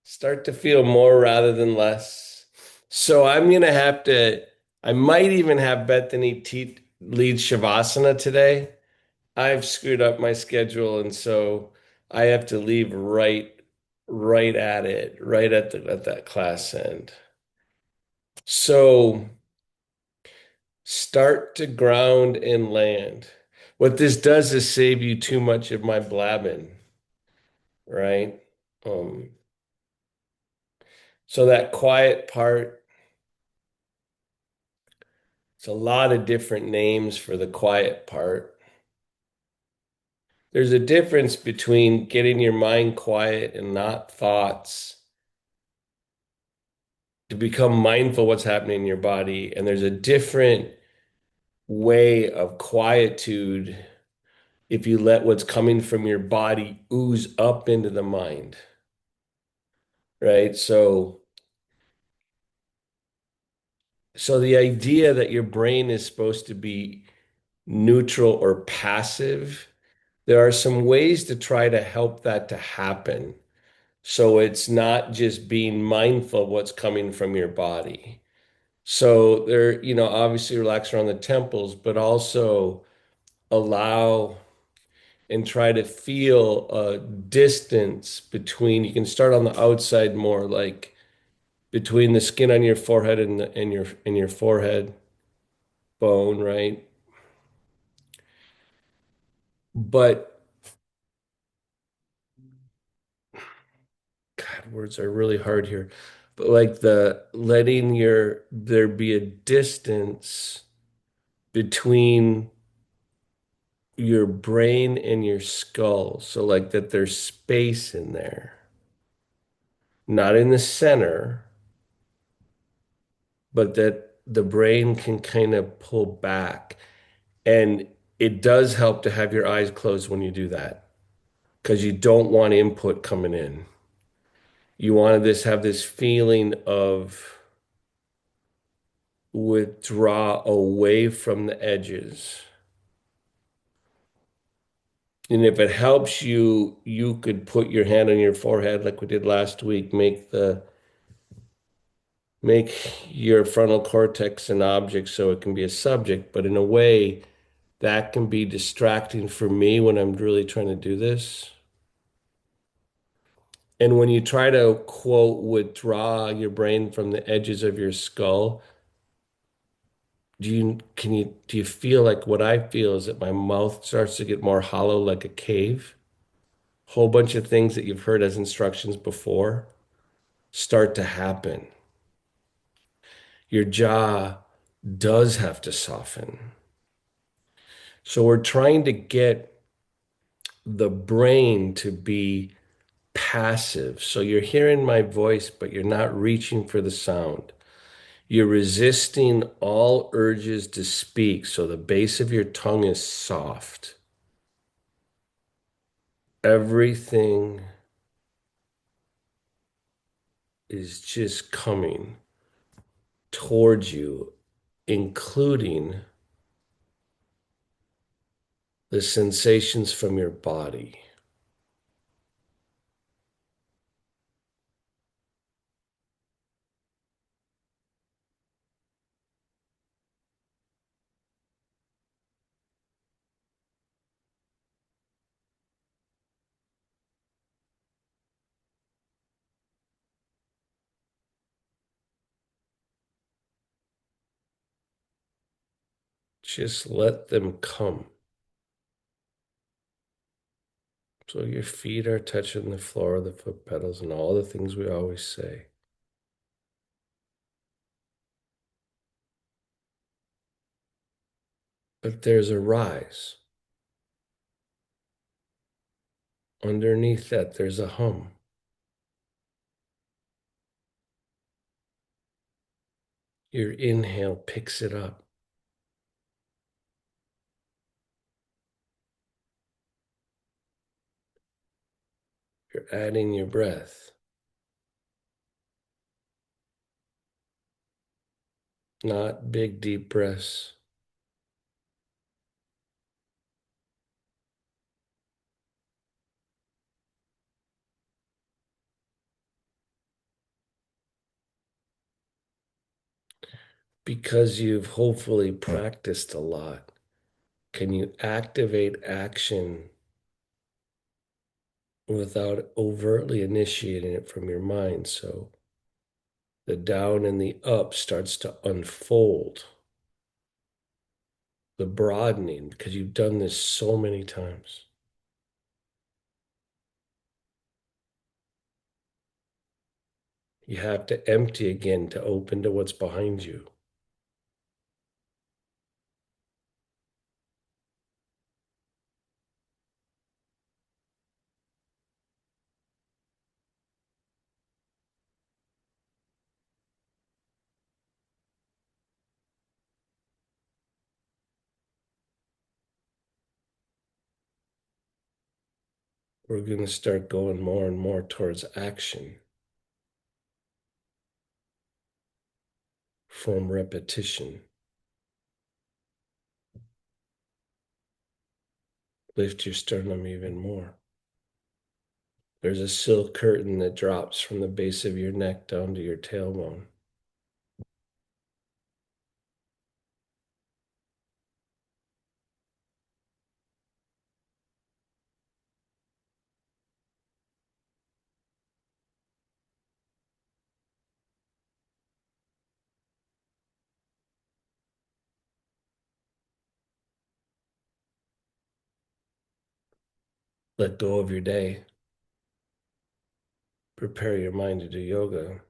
Start to feel more rather than less. So I'm gonna have to, I might even have Bethany lead Shavasana today. I've screwed up my schedule, and so I have to leave right at it, right at the at that class end. So start to ground and land. What this does is save you too much of my blabbing, right? Um, so that quiet part, it's a lot of different names for the quiet part. There's a difference between getting your mind quiet and not thoughts to become mindful what's happening in your body. And there's a different way of quietude if you let what's coming from your body ooze up into the mind, right? So the idea that your brain is supposed to be neutral or passive, there are some ways to try to help that to happen. So it's not just being mindful of what's coming from your body. So there, obviously relax around the temples, but also allow and try to feel a distance between, you can start on the outside more, like between the skin on your forehead and your forehead bone, right? But God, words are really hard here. But like the letting there be a distance between your brain and your skull. So like that there's space in there, not in the center, but that the brain can kind of pull back. And it does help to have your eyes closed when you do that because you don't want input coming in. You want to have this feeling of withdraw away from the edges. And if it helps you, you could put your hand on your forehead like we did last week, make your frontal cortex an object so it can be a subject, but in a way that can be distracting for me when I'm really trying to do this. And when you try to quote withdraw your brain from the edges of your skull, do you feel like what I feel is that my mouth starts to get more hollow like a cave? Whole bunch of things that you've heard as instructions before start to happen. Your jaw does have to soften. So we're trying to get the brain to be passive. So you're hearing my voice, but you're not reaching for the sound. You're resisting all urges to speak. So the base of your tongue is soft. Everything is just coming towards you, including the sensations from your body. Just let them come. So your feet are touching the floor, the foot pedals, and all the things we always say. But there's a rise. Underneath that, there's a hum. Your inhale picks it up. You're adding your breath, not big, deep breaths. Because you've hopefully practiced a lot, can you activate action without overtly initiating it from your mind? So the down and the up starts to unfold, the broadening, because you've done this so many times. You have to empty again to open to what's behind you. We're going to start going more and more towards action from repetition. Lift your sternum even more. There's a silk curtain that drops from the base of your neck down to your tailbone. Let go of your day. Prepare your mind to do yoga.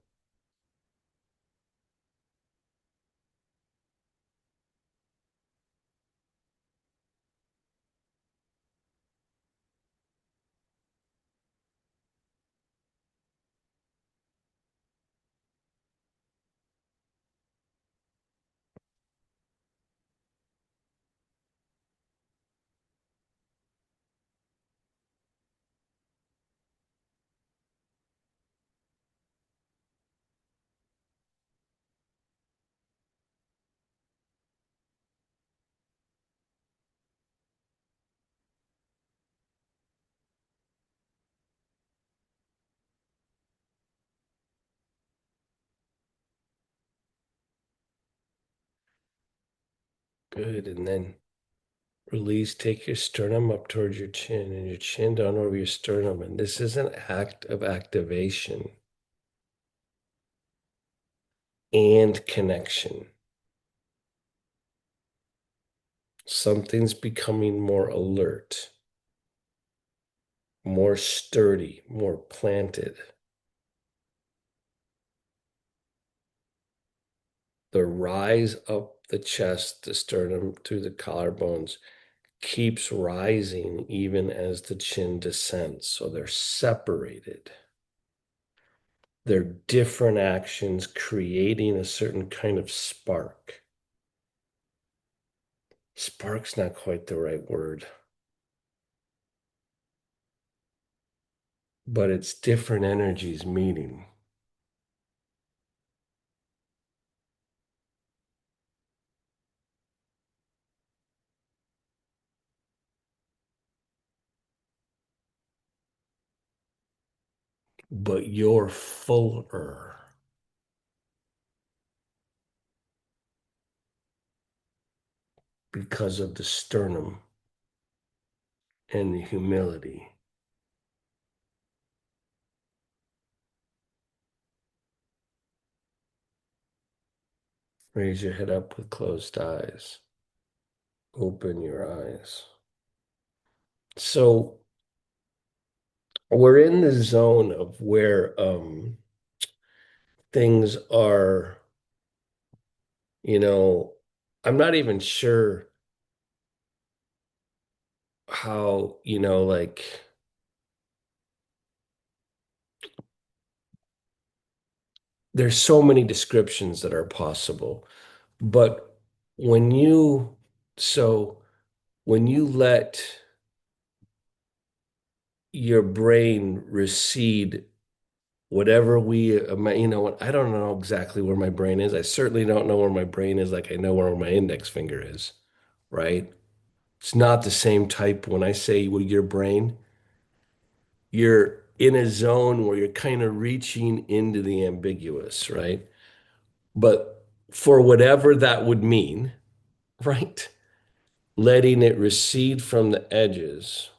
Good. And then release. Take your sternum up towards your chin and your chin down over your sternum. And this is an act of activation and connection. Something's becoming more alert, more sturdy, more planted. The rise up the chest, the sternum through the collarbones keeps rising even as the chin descends. So they're separated. They're different actions creating a certain kind of spark. Spark's not quite the right word, but it's different energies meeting. But you're fuller because of the sternum and the humility. Raise your head up with closed eyes. Open your eyes. So we're in the zone of where things are, you know, I'm not even sure how, like there's so many descriptions that are possible. But when you, so when you let your brain recede, whatever what, I don't know exactly where my brain is. I certainly don't know where my brain is like I know where my index finger is, right? It's not the same type when I say with your brain, you're in a zone where you're kind of reaching into the ambiguous, right? But for whatever that would mean, right? Letting it recede from the edges.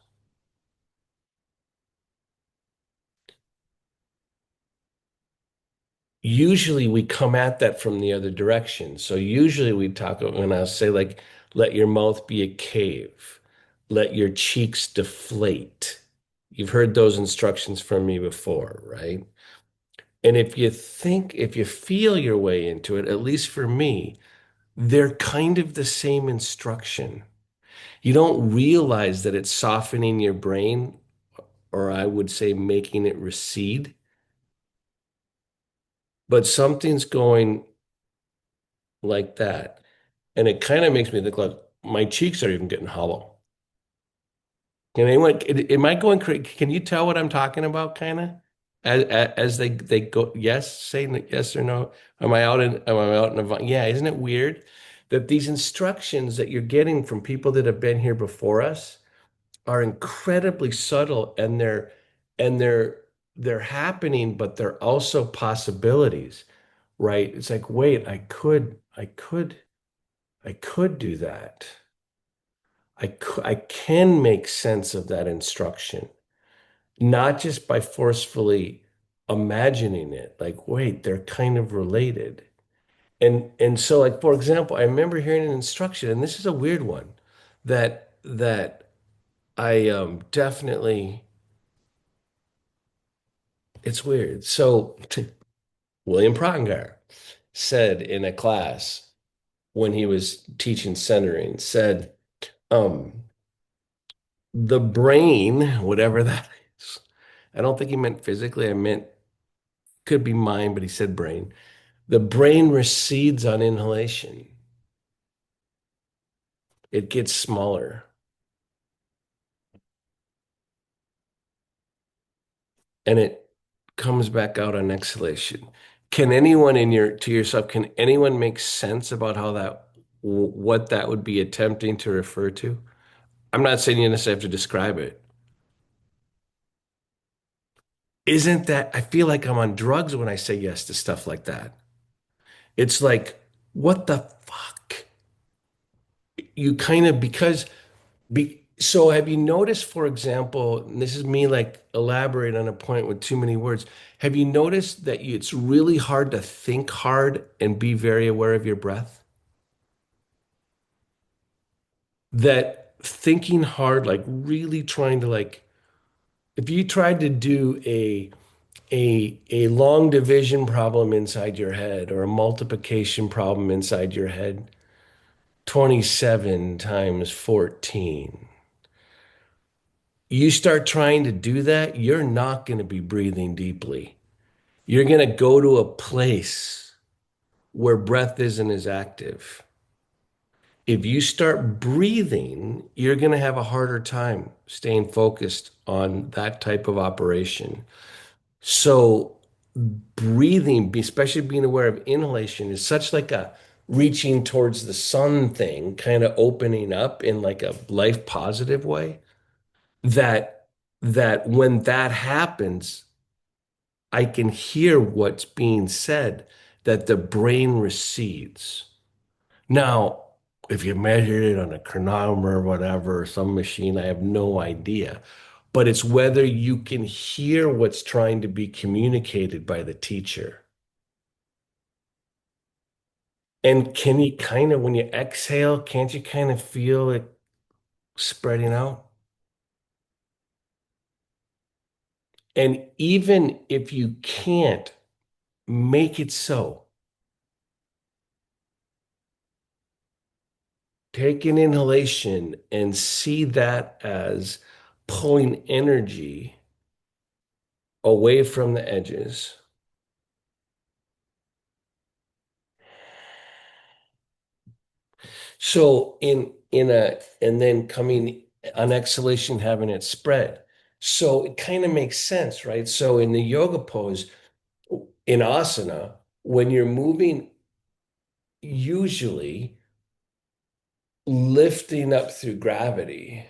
Usually we come at that from the other direction. So usually we talk when I say like, let your mouth be a cave, let your cheeks deflate. You've heard those instructions from me before, right? And if you feel your way into it, at least for me, they're kind of the same instruction. You don't realize that it's softening your brain, or I would say making it recede, but something's going like that. And it kind of makes me think like my cheeks are even getting hollow. Can anyone, am I going crazy? Can you tell what I'm talking about, kind of? As they go, yes, say yes or no. Am I out in a, yeah, isn't it weird that these instructions that you're getting from people that have been here before us are incredibly subtle and they're happening, but they're also possibilities, right? It's like, wait, I could do that. I can make sense of that instruction, not just by forcefully imagining it. Like, wait, they're kind of related. And so, like, for example, I remember hearing an instruction, and this is a weird one that I definitely it's weird. So William Prottinger said in a class when he was teaching centering, said, um, the brain, whatever that is, I don't think he meant physically, I meant could be mind, but he said brain. The brain recedes on inhalation. It gets smaller and it comes back out on exhalation. Can anyone in your to yourself, can anyone make sense about how that what that would be attempting to refer to? I'm not saying you necessarily have to describe it. Isn't that, I feel like I'm on drugs when I say yes to stuff like that. It's like, what the fuck? You kind of, so have you noticed, for example, and this is me like elaborate on a point with too many words. Have you noticed that it's really hard to think hard and be very aware of your breath? That thinking hard, like really trying to like, if you tried to do a long division problem inside your head or a multiplication problem inside your head, 27 times 14. You start trying to do that, you're not going to be breathing deeply. You're going to go to a place where breath isn't as active. If you start breathing, you're going to have a harder time staying focused on that type of operation. So breathing, especially being aware of inhalation, is such like a reaching towards the sun thing, kind of opening up in like a life positive way. That when that happens, I can hear what's being said, that the brain recedes. Now, if you measured it on a chronometer or whatever, some machine, I have no idea. But it's whether you can hear what's trying to be communicated by the teacher. And can you kind of, when you exhale, can't you kind of feel it spreading out? And even if you can't, make it so. Take an inhalation and see that as pulling energy away from the edges. So in a and then coming on exhalation, having it spread. So it kind of makes sense, right? So in the yoga pose, in asana, when you're moving, usually lifting up through gravity,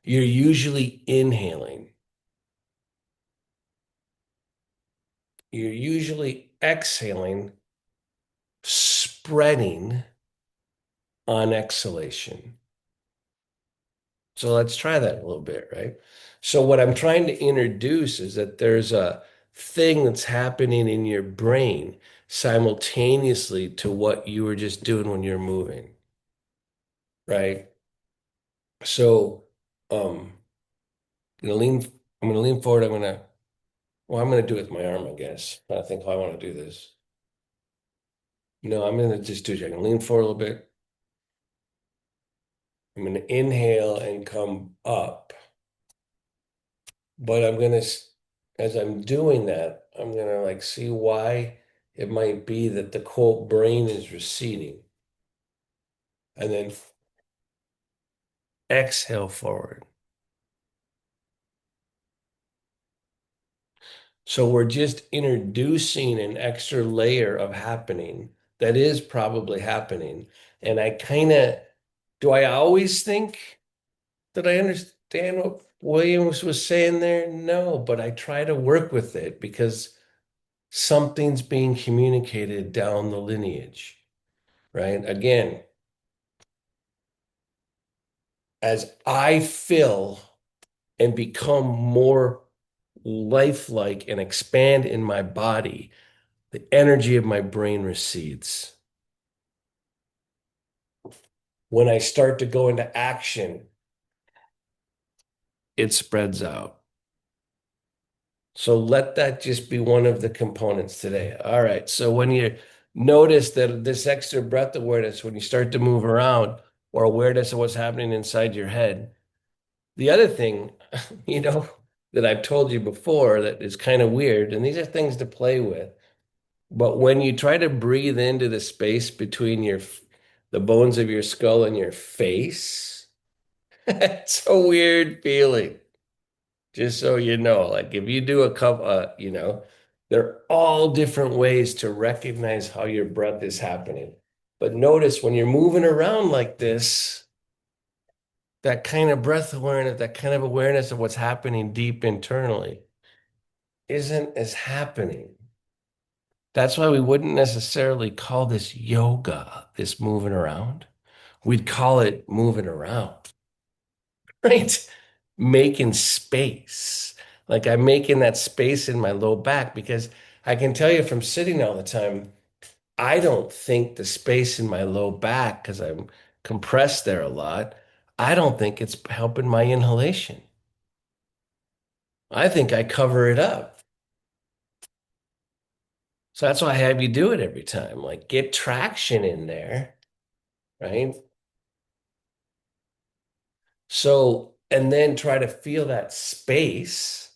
you're usually inhaling. You're usually exhaling, spreading on exhalation. So let's try that a little bit, right? So what I'm trying to introduce is that there's a thing that's happening in your brain simultaneously to what you were just doing when you're moving, right? So I'm gonna lean, I'm gonna lean forward. I'm gonna do it with my arm, I guess. I think how I want to do this. No, I'm gonna just do it. I'm gonna lean forward a little bit. I'm gonna inhale and come up. But as I'm doing that, I'm gonna like see why it might be that the quote brain is receding. And then exhale forward. So we're just introducing an extra layer of happening that is probably happening. And do I always think that I understand what Williams was saying there? No, but I try to work with it because something's being communicated down the lineage, right? Again, as I fill and become more lifelike and expand in my body, the energy of my brain recedes. When I start to go into action, it spreads out. So let that just be one of the components today. All right. So when you notice that this extra breath awareness, when you start to move around or awareness of what's happening inside your head, the other thing, you know, that I've told you before that is kind of weird, and these are things to play with. But when you try to breathe into the space between the bones of your skull and your face, it's a weird feeling. Just so you know, like if you do a couple, they're all different ways to recognize how your breath is happening. But notice when you're moving around like this, that kind of breath awareness, that kind of awareness of what's happening deep internally isn't as happening. That's why we wouldn't necessarily call this yoga, this moving around. We'd call it moving around, right? Making space. Like I'm making that space in my low back because I can tell you from sitting all the time, I don't think the space in my low back, because I'm compressed there a lot, I don't think it's helping my inhalation. I think I cover it up. So that's why I have you do it every time. Like get traction in there, right? So, and then try to feel that space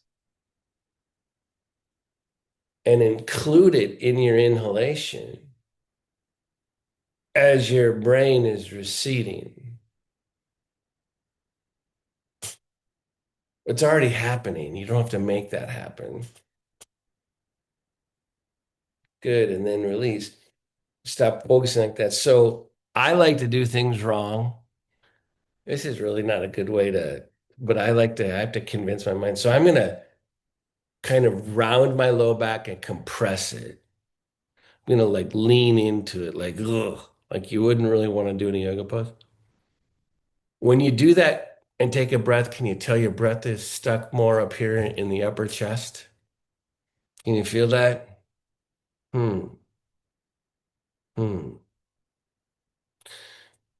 and include it in your inhalation as your brain is receding. It's already happening. You don't have to make that happen. Good. And then release. Stop focusing like that. So I like to do things wrong. This is really not a good way but I have to convince my mind. So I'm going to kind of round my low back and compress it. I'm going to like lean into it, like, ugh, like you wouldn't really want to do any yoga pose. When you do that and take a breath, can you tell your breath is stuck more up here in the upper chest? Can you feel that? Hmm. Hmm.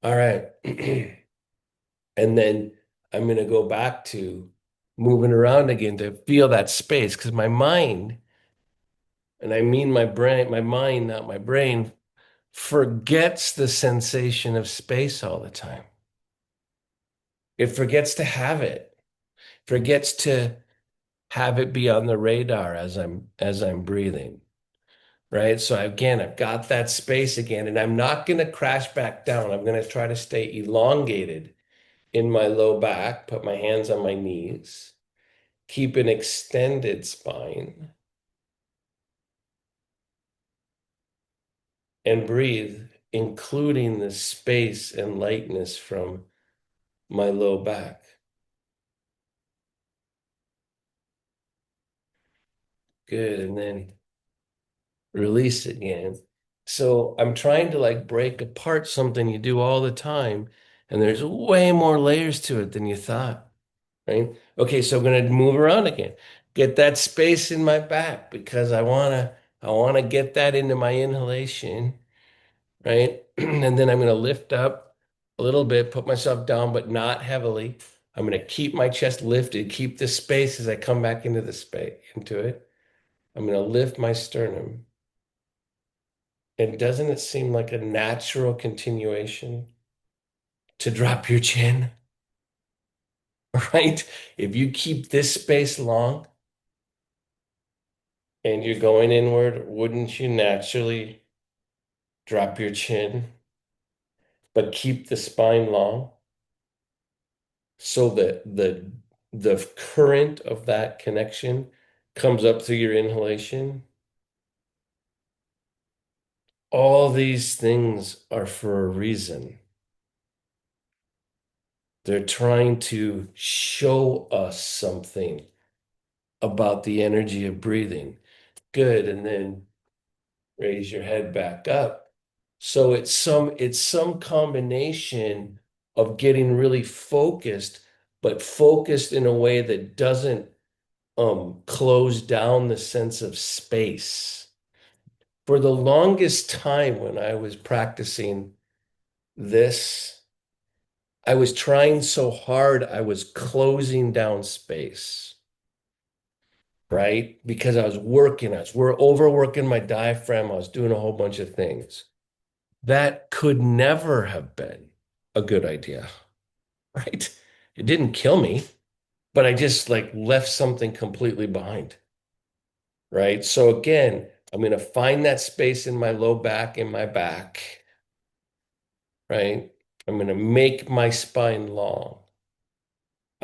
All right. And then I'm going to go back to moving around again to feel that space because my mind, and I mean my brain, my mind, not my brain, forgets the sensation of space all the time. It forgets to have it, forgets to have it be on the radar as I'm breathing. Right. So again, I've got that space again, and I'm not going to crash back down. I'm going to try to stay elongated in my low back, put my hands on my knees, keep an extended spine, and breathe, including the space and lightness from my low back. Good. And then release again. So I'm trying to like break apart something you do all the time, and there's way more layers to it than you thought, right? Okay, so I'm gonna move around again. Get that space in my back because I wanna get that into my inhalation, right? And then I'm gonna lift up a little bit, put myself down, but not heavily. I'm gonna keep my chest lifted, keep the space as I come back into the space into it. I'm gonna lift my sternum. And doesn't it seem like a natural continuation to drop your chin, right? If you keep this space long and you're going inward, wouldn't you naturally drop your chin, but keep the spine long so that the current of that connection comes up through your inhalation? All these things are for a reason. They're trying to show us something about the energy of breathing. Good. And then raise your head back up. So it's some combination of getting really focused, but focused in a way that doesn't close down the sense of space. For the longest time when I was practicing this, I was trying so hard, I was closing down space. Right? Because we're overworking my diaphragm. I was doing a whole bunch of things. That could never have been a good idea, right? It didn't kill me, but I just like left something completely behind, right? So again, I'm going to find that space in my low back, in my back, right? I'm going to make my spine long.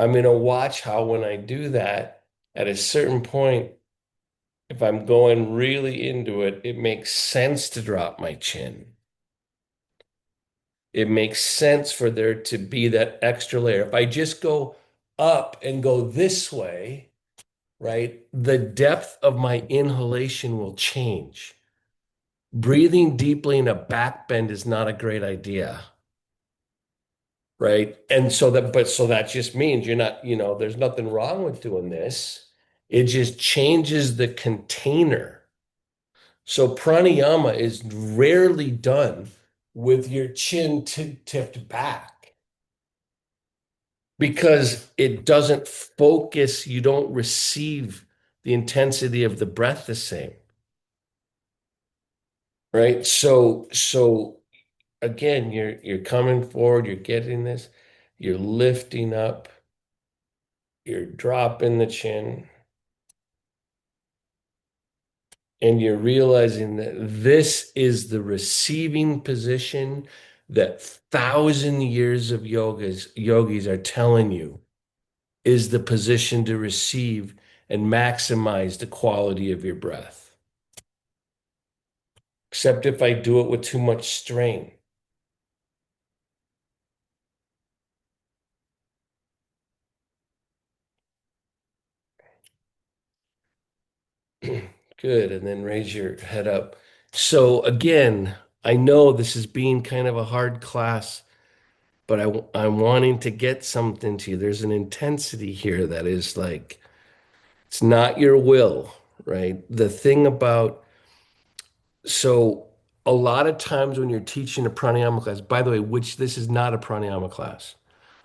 I'm going to watch how when I do that, at a certain point, if I'm going really into it, it makes sense to drop my chin. It makes sense for there to be that extra layer. If I just go up and go this way, right, the depth of my inhalation will change. Breathing deeply in a back bend is not a great idea, right? And so that just means you're not, there's nothing wrong with doing this. It just changes the container. So pranayama is rarely done with your chin tipped back because it doesn't focus, you don't receive the intensity of the breath the same, right? So again, you're coming forward, you're getting this, you're lifting up, you're dropping the chin, and you're realizing that this is the receiving position that 1,000 years of yogis are telling you is the position to receive and maximize the quality of your breath. Except if I do it with too much strain. Good. And then raise your head up. So again, I know this is being kind of a hard class, but I'm wanting to get something to you. There's an intensity here that is like, it's not your will, right? The thing about, so a lot of times when you're teaching a pranayama class, by the way, which this is not a pranayama class.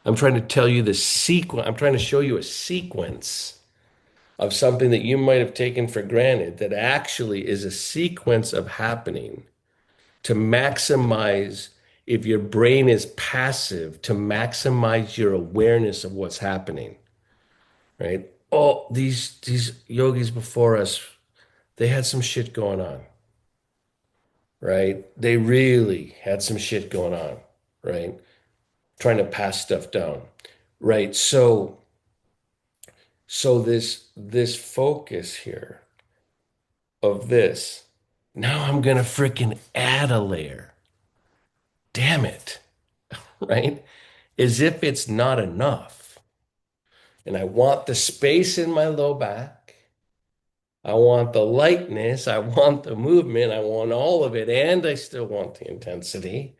I'm trying to tell you the sequence. I'm trying to show you a sequence of something that you might have taken for granted that actually is a sequence of happening to maximize, if your brain is passive, to maximize your awareness of what's happening, right? Oh, these yogis before us, they had some shit going on, right? They really had some shit going on, right? Trying to pass stuff down, right? So this focus here of this, now I'm gonna freaking add a layer. Damn it, right? As if it's not enough. And I want the space in my low back. I want the lightness, I want the movement, I want all of it, and I still want the intensity,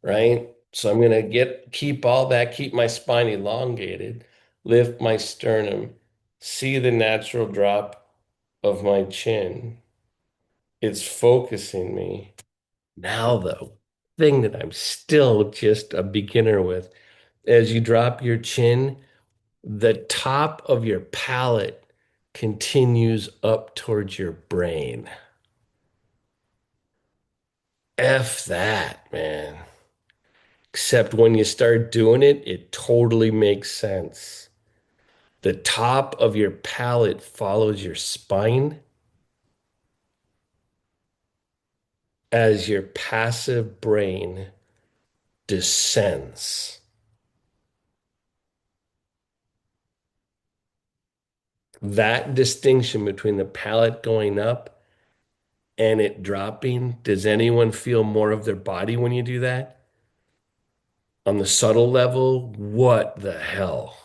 right? So I'm gonna keep all that, keep my spine elongated, lift my sternum, see the natural drop of my chin. It's focusing me. Now, the thing that I'm still just a beginner with, as you drop your chin, the top of your palate continues up towards your brain. F that, man. Except when you start doing it, it totally makes sense. The top of your palate follows your spine as your passive brain descends. That distinction between the palate going up and it dropping, does anyone feel more of their body when you do that? On the subtle level, what the hell?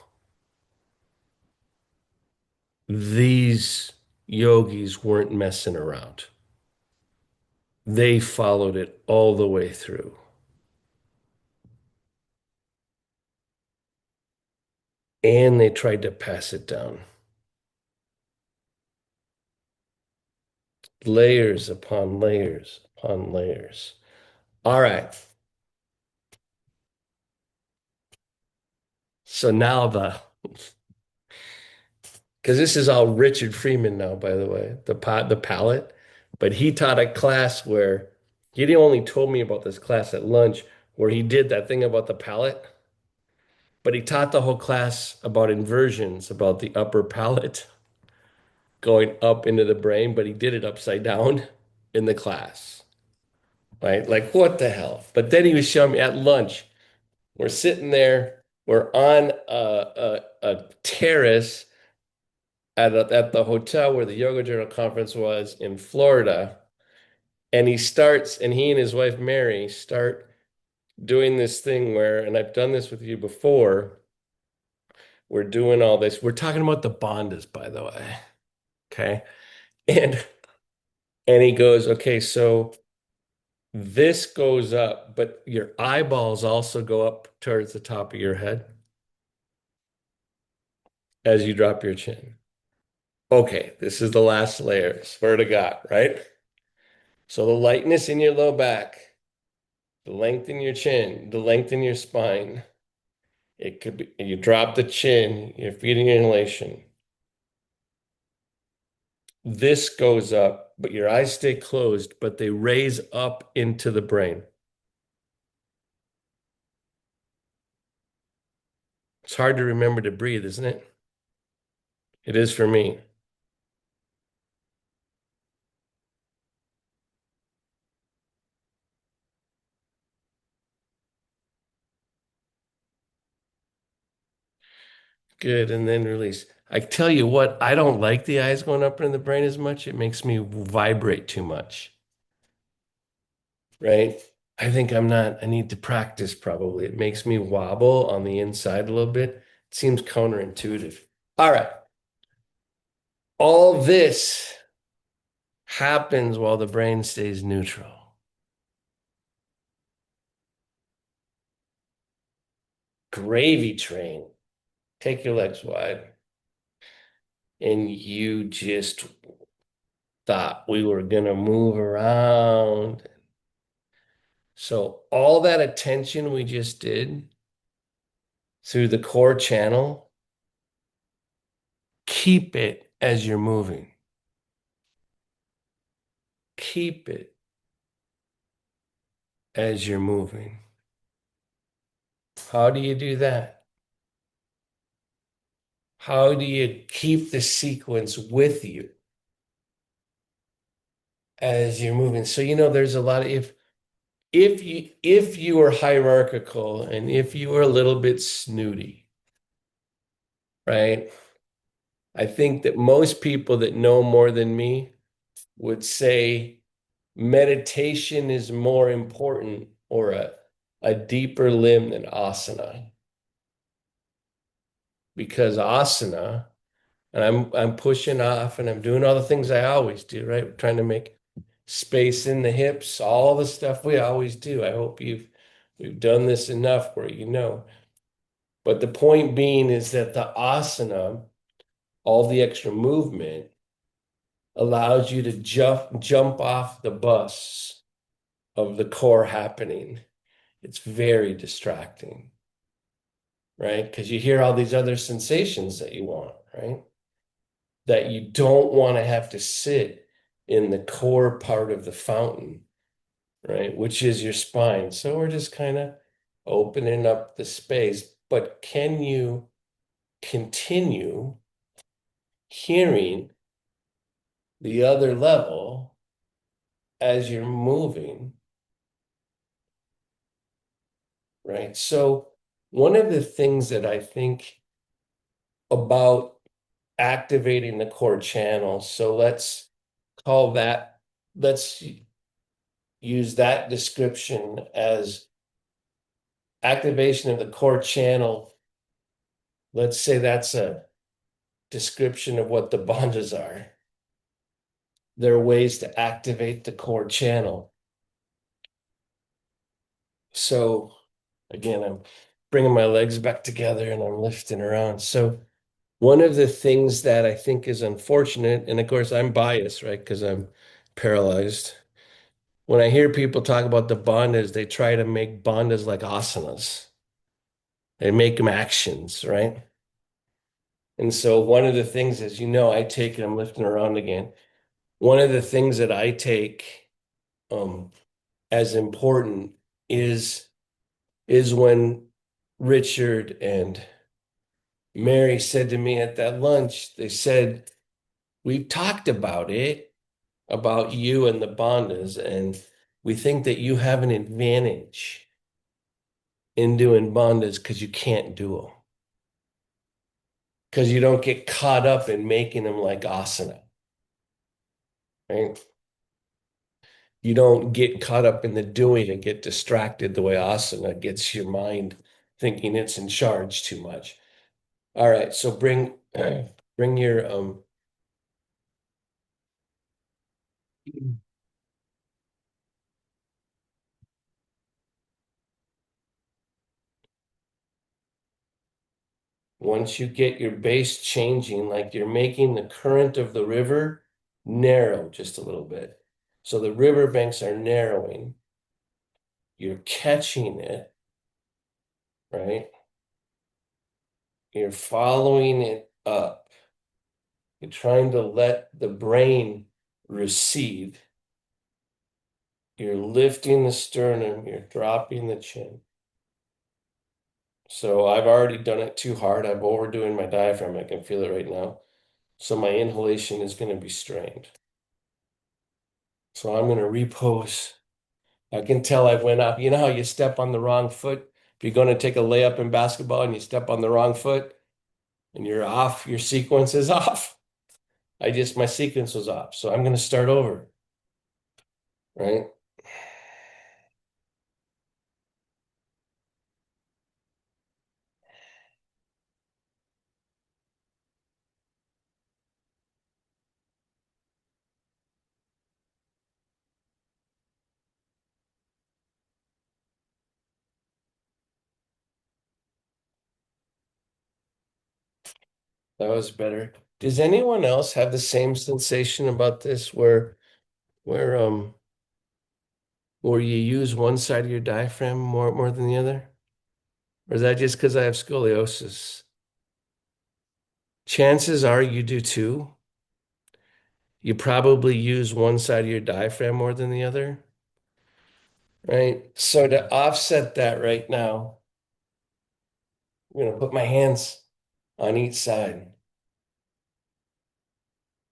These yogis weren't messing around. They followed it all the way through. And they tried to pass it down. Layers upon layers upon layers. All right. So now because this is all Richard Freeman now, by the way, the palette. But he taught a class where he only told me about this class at lunch where he did that thing about the palette, but he taught the whole class about inversions, about the upper palate going up into the brain, but he did it upside down in the class, right? Like, what the hell? But then he was showing me at lunch. We're sitting there, we're on a terrace at the hotel where the Yoga Journal conference was in Florida. And he and his wife Mary start doing this thing where, and I've done this with you before, we're doing all this. We're talking about the bandhas, by the way. Okay. And and he goes, okay, so this goes up, but your eyeballs also go up towards the top of your head as you drop your chin. Okay, this is the last layer. Swear to God, right? So the lightness in your low back, the length in your chin, the length in your spine. It could be you drop the chin, you're feeding your inhalation. This goes up, but your eyes stay closed, but they raise up into the brain. It's hard to remember to breathe, isn't it? It is for me. Good, and then release. I tell you what, I don't like the eyes going up in the brain as much. It makes me vibrate too much, right? I think I need to practice probably. It makes me wobble on the inside a little bit. It seems counterintuitive. All right. All this happens while the brain stays neutral. Gravy train. Take your legs wide. And you just thought we were going to move around. So all that attention we just did through the core channel, keep it as you're moving. Keep it as you're moving. How do you do that? How do you keep the sequence with you as you're moving? So, there's a lot of if you were hierarchical and if you were a little bit snooty, right? I think that most people that know more than me would say meditation is more important or a deeper limb than asana. Because asana And I'm pushing off and I'm doing all the things I always do, right? Trying to make space in the hips, all the stuff we always do. I hope we've done this enough where you know. But the point being is that the asana, all the extra movement, allows you to jump off the bus of the core happening. It's very distracting, right? Because you hear all these other sensations that you want, right? That you don't want to have to sit in the core part of the fountain, right? Which is your spine. So we're just kind of opening up the space. But can you continue hearing the other level as you're moving, right? So one of the things that I think about activating the core channel, so call that, let's use that description as activation of the core channel. Let's say that's a description of what the bandhas are. There are ways to activate the core channel. So again, I'm bringing my legs back together and I'm lifting around. So one of the things that I think is unfortunate, and of course I'm biased, right? Because I'm paralyzed. When I hear people talk about the bandhas, they try to make bandhas like asanas. They make them actions, right? And so one of the things is, I take it, I'm lifting around again. One of the things that I take um, as important is when Richard and Mary said to me at that lunch, they said, we've talked about it, about you and the Bondas, and we think that you have an advantage in doing Bondas because you can't do them. Because you don't get caught up in making them like asana, right? You don't get caught up in the doing and get distracted the way asana gets your mind thinking it's in charge too much. All right, so bring your once you get your base changing, like you're making the current of the river narrow just a little bit. So the river banks are narrowing. You're catching it, right? You're following it up. You're trying to let the brain recede. You're lifting the sternum, you're dropping the chin. So I've already done it too hard. I'm overdoing my diaphragm. I can feel it right now. So my inhalation is going to be strained. So I'm going to repose. I can tell I went up. You know how you step on the wrong foot? If you're going to take a layup in basketball and you step on the wrong foot and you're off, your sequence is off. My sequence was off. So I'm going to start over, right? That was better. Does anyone else have the same sensation about this where where you use one side of your diaphragm more than the other? Or is that just because I have scoliosis? Chances are you do too. You probably use one side of your diaphragm more than the other, right? So to offset that right now, I'm gonna put my hands on each side.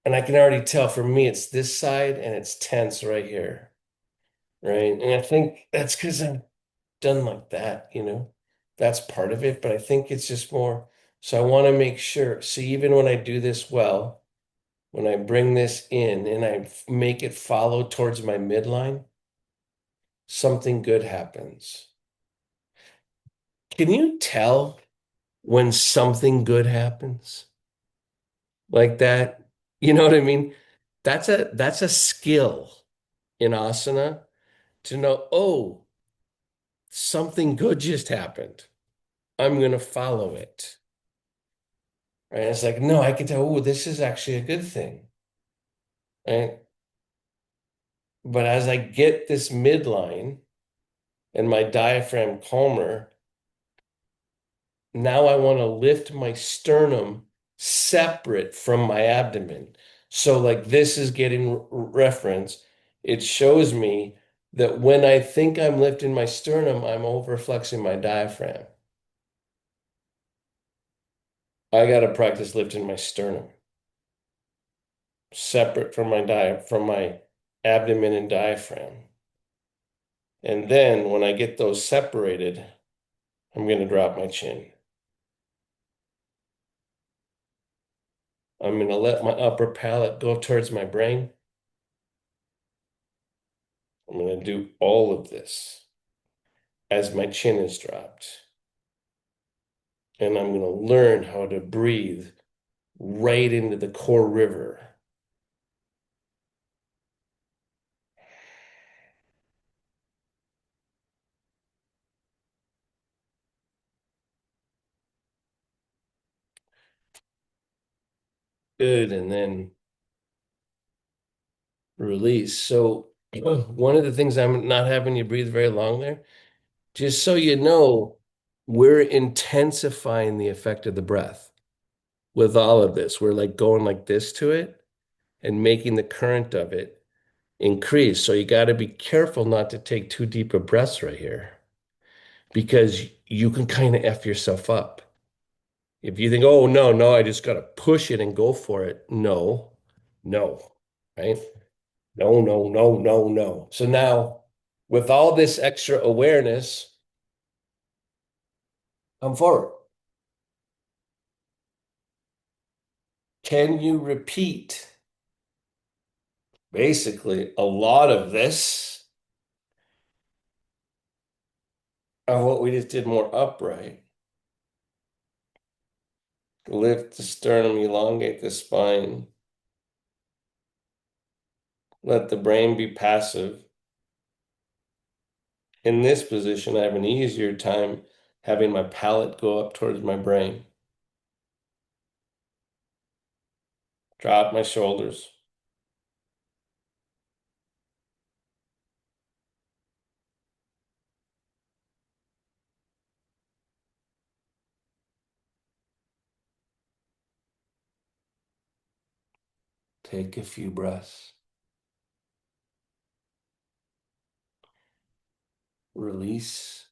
And I can already tell for me it's this side and it's tense right here, right? And I think that's because I'm done like that. That's part of it, but I think it's just more. So I want to make sure. See, even when I do this well, when I bring this in and make it follow towards my midline, something good happens. Can you tell when something good happens? like that. You know what I mean? That's a skill in asana to know, oh, something good just happened. I'm going to follow it. Right? It's like, no, I can tell, oh, this is actually a good thing. Right? But as I get this midline and my diaphragm calmer, now I want to lift my sternum separate from my abdomen. So, like, this is getting reference. It shows me that when I think I'm lifting my sternum, I'm overflexing my diaphragm. I got to practice lifting my sternum separate from my abdomen and diaphragm. And then when I get those separated, I'm going to drop my chin. I'm going to let my upper palate go towards my brain. I'm going to do all of this as my chin is dropped. And I'm going to learn how to breathe right into the core river. Good. And then release. So, one of the things I'm not having you breathe very long there, just so you know, we're intensifying the effect of the breath with all of this. We're like going like this to it and making the current of it increase. So you got to be careful not to take too deep a breaths right here because you can kind of F yourself up. If you think, oh, no, no, I just got to push it and go for it. No, no, right? No, no, no, no, no. So now, with all this extra awareness, come forward. Can you repeat basically a lot of this of what we just did more upright? Lift the sternum, elongate the spine. Let the brain be passive. In this position, I have an easier time having my palate go up towards my brain. Drop my shoulders. Take a few breaths. Release.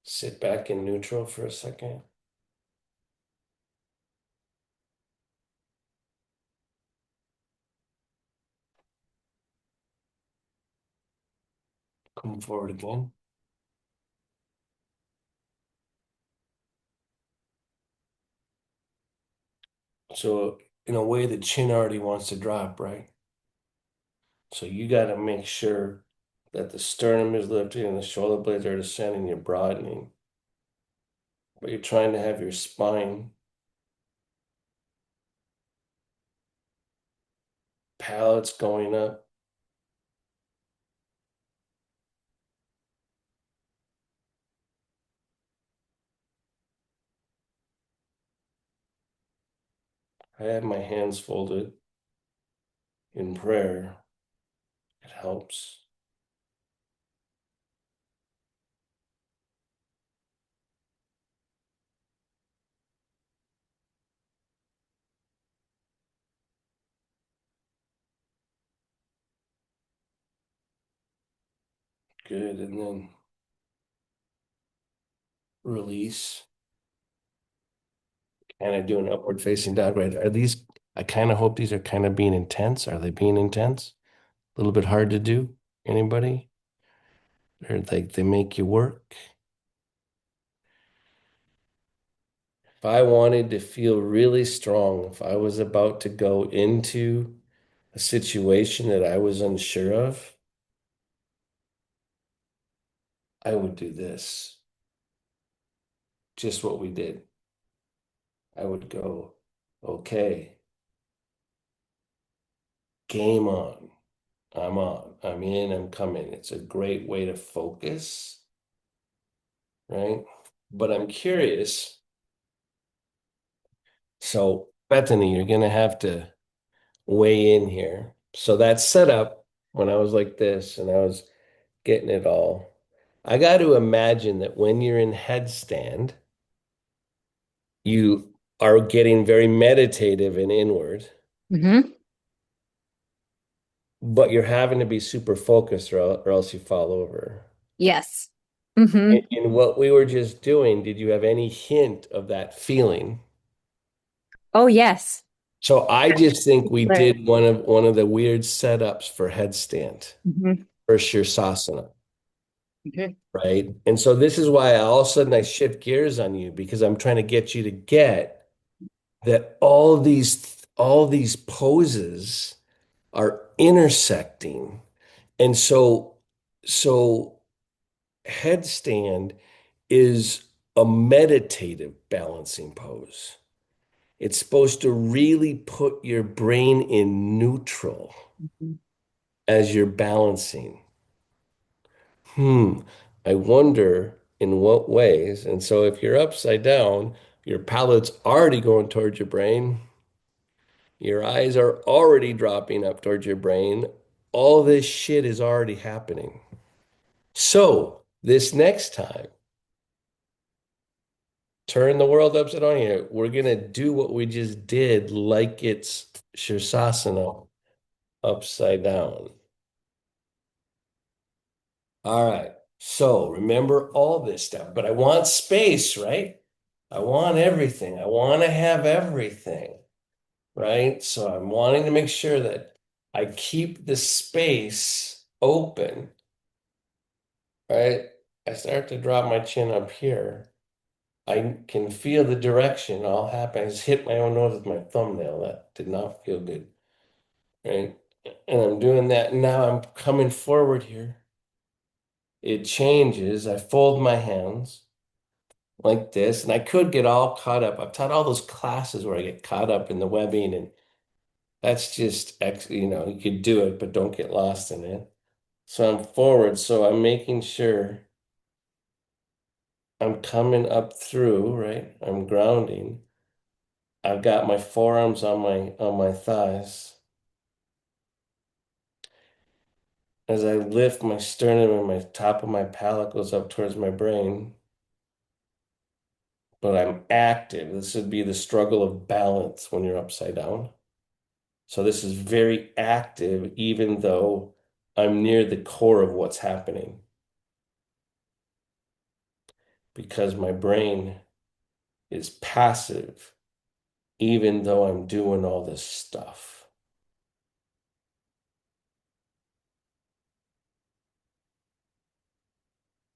Sit back in neutral for a second. Come forward again. So, in a way, the chin already wants to drop, right? So, you got to make sure that the sternum is lifting and the shoulder blades are descending, you're broadening. But you're trying to have your spine, palates going up. I have my hands folded in prayer. It helps. Good. And then release. And I do an upward facing dog, right? Are these, I kind of hope these are kind of being intense. Are they being intense? A little bit hard to do? Anybody? Or like they make you work? If I wanted to feel really strong, if I was about to go into a situation that I was unsure of, I would do this. just what we did. I would go, okay, game on. I'm on. I'm in. I'm coming. It's a great way to focus, right? But I'm curious. So, Bethany, you're going to have to weigh in here. So, that setup, when I was like this and I was getting it all, I got to imagine that when you're in headstand, you are getting very meditative and inward, Hmm. but you're having to be super focused or else you fall over. Yes. Hmm. In what we were just doing, did you have any hint of that feeling? Oh, yes. So I just think we Clear. did one of the weird setups for headstand Hmm. for Shirsasana, Hmm. right? And so this is why all of a sudden I shift gears on you because I'm trying to get you to get that all these poses are intersecting. And so headstand is a meditative balancing pose. It's supposed to really put your brain in neutral as you're balancing. Hmm, I wonder in what ways. And so if you're upside down, your palate's already going towards your brain. Your eyes are already dropping up towards your brain. All this shit is already happening. So this next time, turn the world upside down here. We're gonna do what we just did, like it's Shirsasana upside down. All right. So remember all this stuff, but I want space, right? I want everything. I want to have everything, right? So I'm wanting to make sure that I keep the space open, right? I start to drop my chin up here. I can feel the direction all happen. I just hit my own nose with my thumbnail. That did not feel good, right? And I'm doing that. Now I'm coming forward here. It changes. I fold my hands like this, and I could get all caught up. I've taught all those classes where I get caught up in the webbing, and that's just, you could do it, but don't get lost in it. So I'm forward, so I'm making sure I'm coming up through, right? I'm grounding. I've got my forearms on my thighs. As I lift my sternum and my top of my palate goes up towards my brain, but I'm active. This would be the struggle of balance when you're upside down. So this is very active, even though I'm near the core of what's happening because my brain is passive, even though I'm doing all this stuff.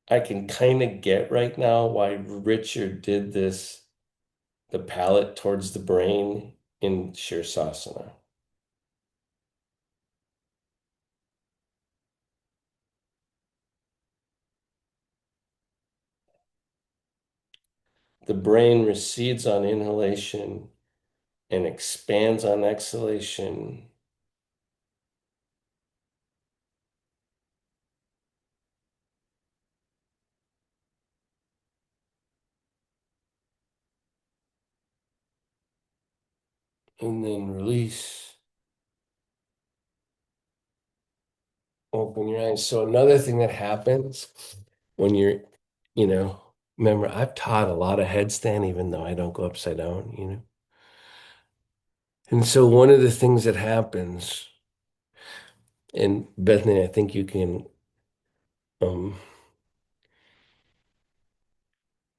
I can kind of get right now why Richard did this, the palate towards the brain in Shirsasana. The brain recedes on inhalation and expands on exhalation. And then release. Open your eyes. So another thing that happens when you're, you know, remember, I've taught a lot of headstand, even though I don't go upside down. And so one of the things that happens, and Bethany, I think you can um,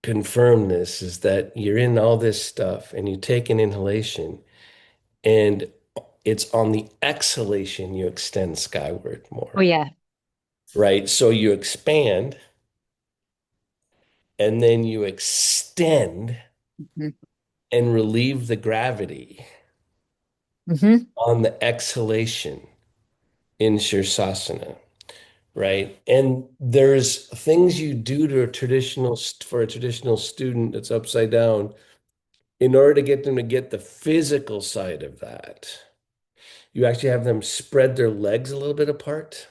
confirm this, is that you're in all this stuff and you take an inhalation and it's on the exhalation you extend skyward Oh, more, yeah. right? So you expand and then you extend Hmm. and relieve the gravity Hmm. on the exhalation in Shirsasana. right? And there's things you do to a for a traditional student that's upside down in order to get them to get the physical side of that. You actually have them spread their legs a little bit apart,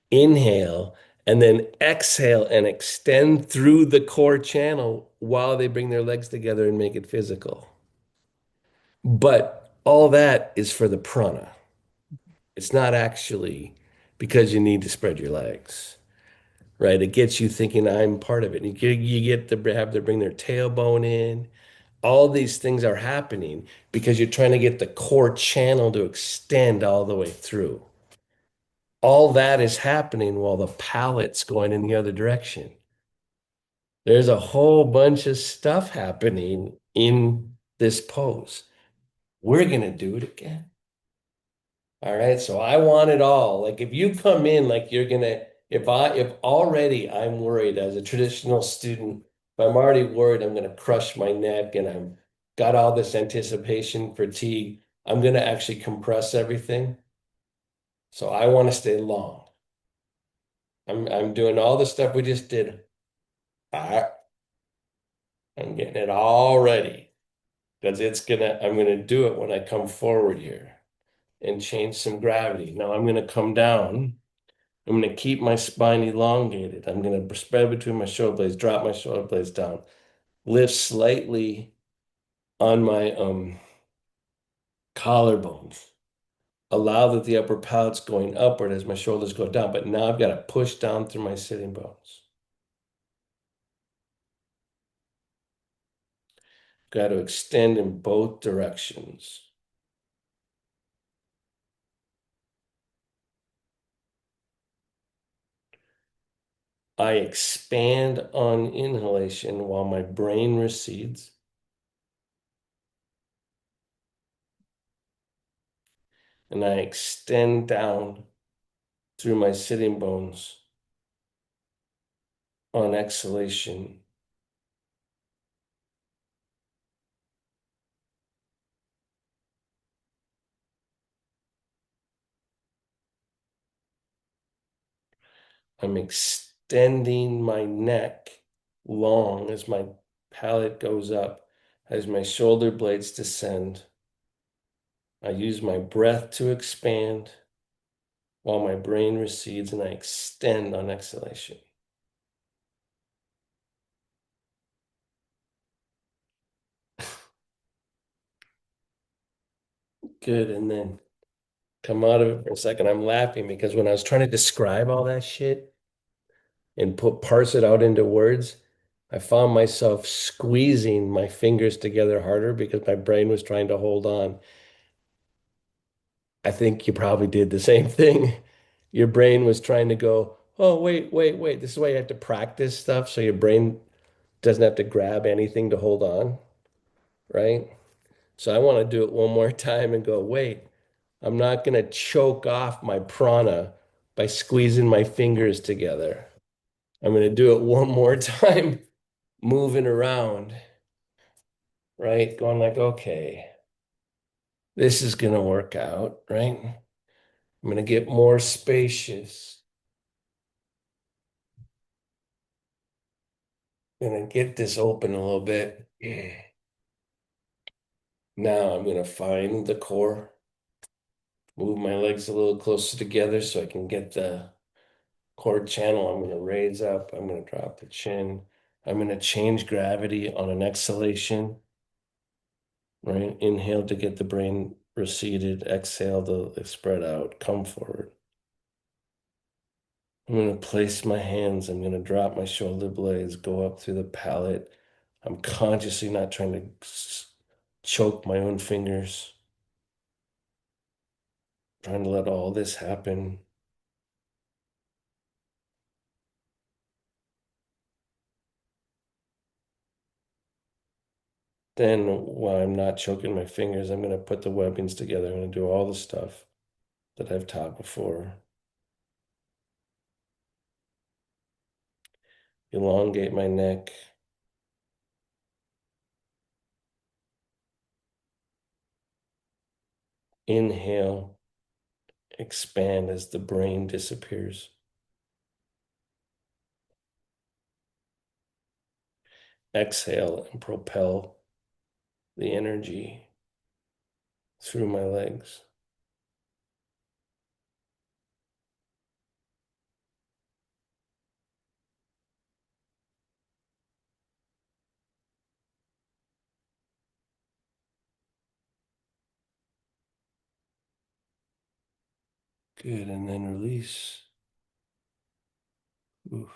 inhale, and then exhale and extend through the core channel while they bring their legs together and make it physical. But all that is for the prana. It's not actually because you need to spread your legs, right? It gets you thinking I'm part of it. You get to have to bring their tailbone in. All these things are happening because you're trying to get the core channel to extend all the way through. All that is happening while the palate's going in the other direction. There's a whole bunch of stuff happening in this pose. We're going to do it again. All right. So I want it all. Like if you come in like you're gonna, if already I'm worried as a traditional student, if I'm already worried I'm gonna crush my neck and I'm got all this anticipation fatigue, I'm gonna actually compress everything. So I want to stay long. I'm doing all the stuff we just did. I, I'm getting it all ready because I'm gonna do it when I come forward here and change some gravity. Now I'm gonna come down. I'm going to keep my spine elongated. I'm going to spread between my shoulder blades, drop my shoulder blades down, lift slightly on my collarbones. Allow that the upper palate's going upward as my shoulders go down, but now I've got to push down through my sitting bones. Got to extend in both directions. I expand on inhalation while my brain recedes. And I extend down through my sitting bones on exhalation. I'm extending my neck long as my palate goes up, as my shoulder blades descend. I use my breath to expand while my brain recedes, and I extend on exhalation. Good. And then come out of it for a second. I'm laughing because when I was trying to describe all that shit and parse it out into words, I found myself squeezing my fingers together harder because my brain was trying to hold on. I think you probably did the same thing. Your brain was trying to go, oh, wait, wait, wait. This is why you have to practice stuff so your brain doesn't have to grab anything to hold on, right? So I want to do it one more time and go, wait, I'm not going to choke off my prana by squeezing my fingers together. I'm going to do it one more time, moving around, right? Going like, okay, this is going to work out, right? I'm going to get more spacious. Gonna get this open a little bit. Now I'm gonna find the core, move my legs a little closer together so I can get the core channel. I'm gonna raise up, I'm gonna drop the chin. I'm gonna change gravity on an exhalation, right? Inhale to get the brain receded, exhale to spread out, come forward. I'm gonna place my hands, I'm gonna drop my shoulder blades, go up through the palate. I'm consciously not trying to choke my own fingers. Trying to let all this happen. Then, while I'm not choking my fingers, I'm going to put the webbings together. I'm going to do all the stuff that I've taught before. Elongate my neck. Inhale. expand as the brain disappears. Exhale and propel the energy through my legs. Good. And then release. Oof.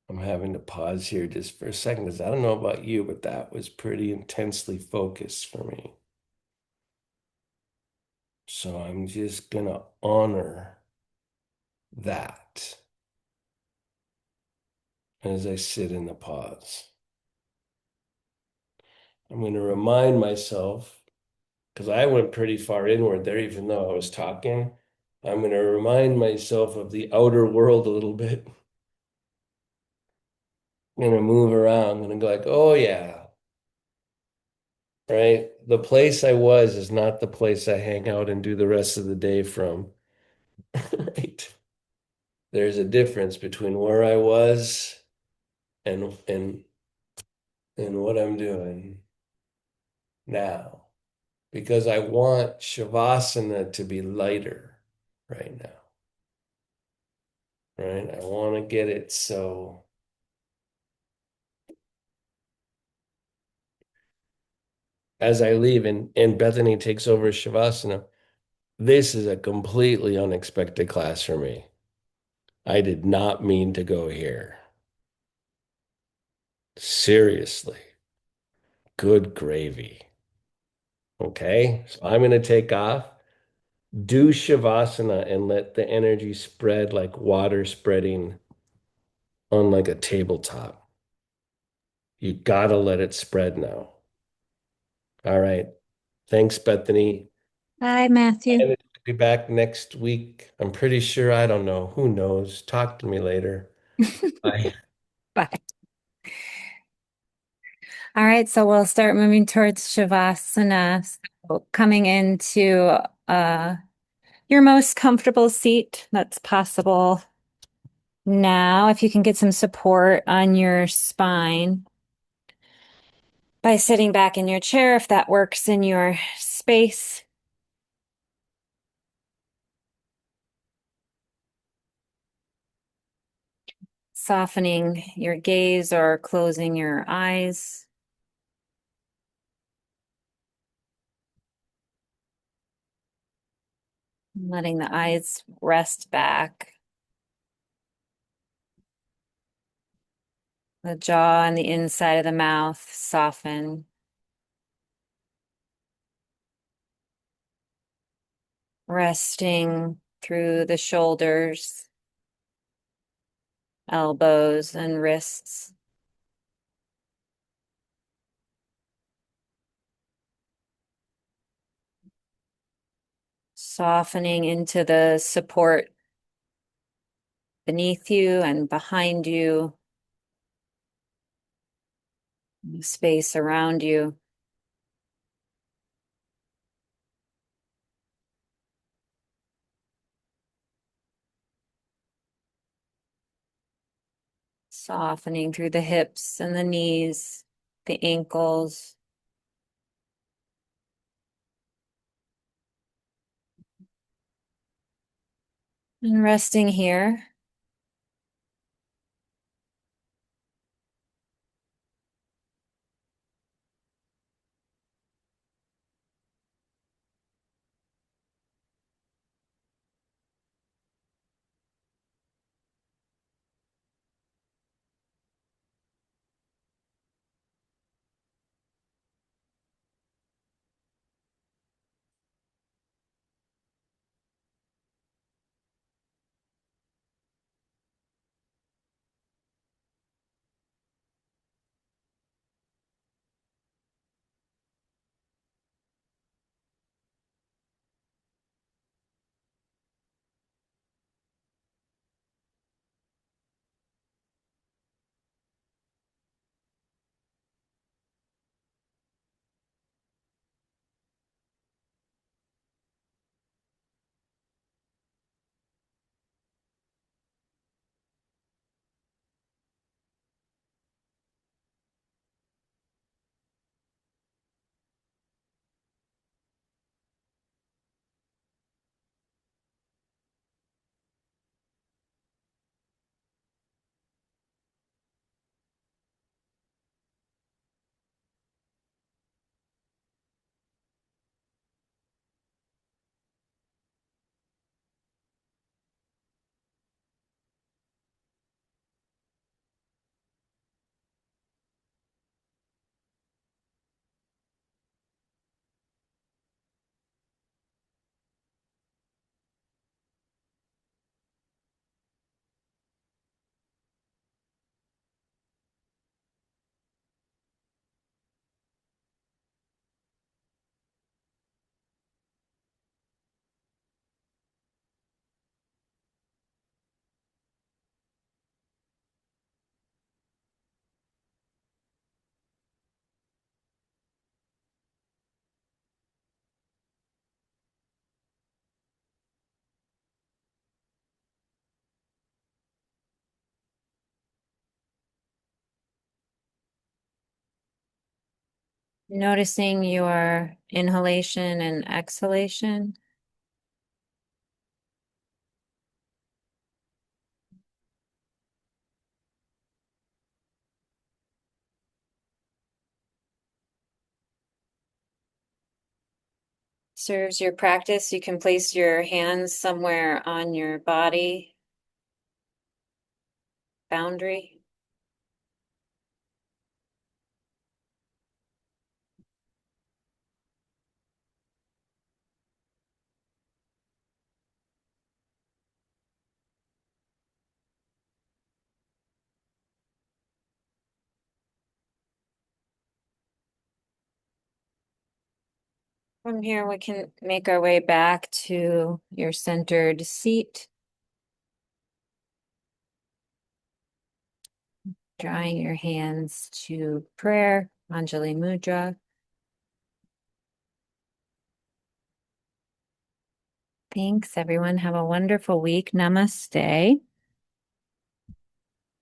I'm having to pause here just for a second because I don't know about you, but that was pretty intensely focused for me. So I'm just going to honor that as I sit in the pause. I'm going to remind myself, because I went pretty far inward there, even though I was talking. I'm going to remind myself of the outer world a little bit. I'm going to move around. I'm going to go like, oh, yeah, right? The place I was is not the place I hang out and do the rest of the day from, right? There's a difference between where I was and what I'm doing now because I want Shavasana to be lighter right now, right? I want to get it so as I leave and Bethany takes over Shavasana, this is a completely unexpected class for me. I did not mean to go here. Seriously, good gravy. Okay, so I'm going to take off. Do Shavasana and let the energy spread like water spreading on like a tabletop. You gotta let it spread now. All right. Thanks, Bethany. Bye, Matthew. And it'll be back next week. I'm pretty sure. I don't know. Who knows? Talk to me later. Bye. Bye. All right, so we'll start moving towards Shavasana. So coming into your most comfortable seat that's possible now. If you can get some support on your spine by sitting back in your chair, if that works in your space. Softening your gaze or closing your eyes. Letting the eyes rest back. The jaw and the inside of the mouth soften. Resting through the shoulders, elbows, and wrists. Softening into the support beneath you and behind you, the space around you. Softening through the hips and the knees, the ankles. And resting here. Noticing your inhalation and exhalation. Serves your practice. You can place your hands somewhere on your body boundary. From here, we can make our way back to your centered seat, drawing your hands to prayer, Anjali Mudra. Thanks, everyone. Have a wonderful week. Namaste.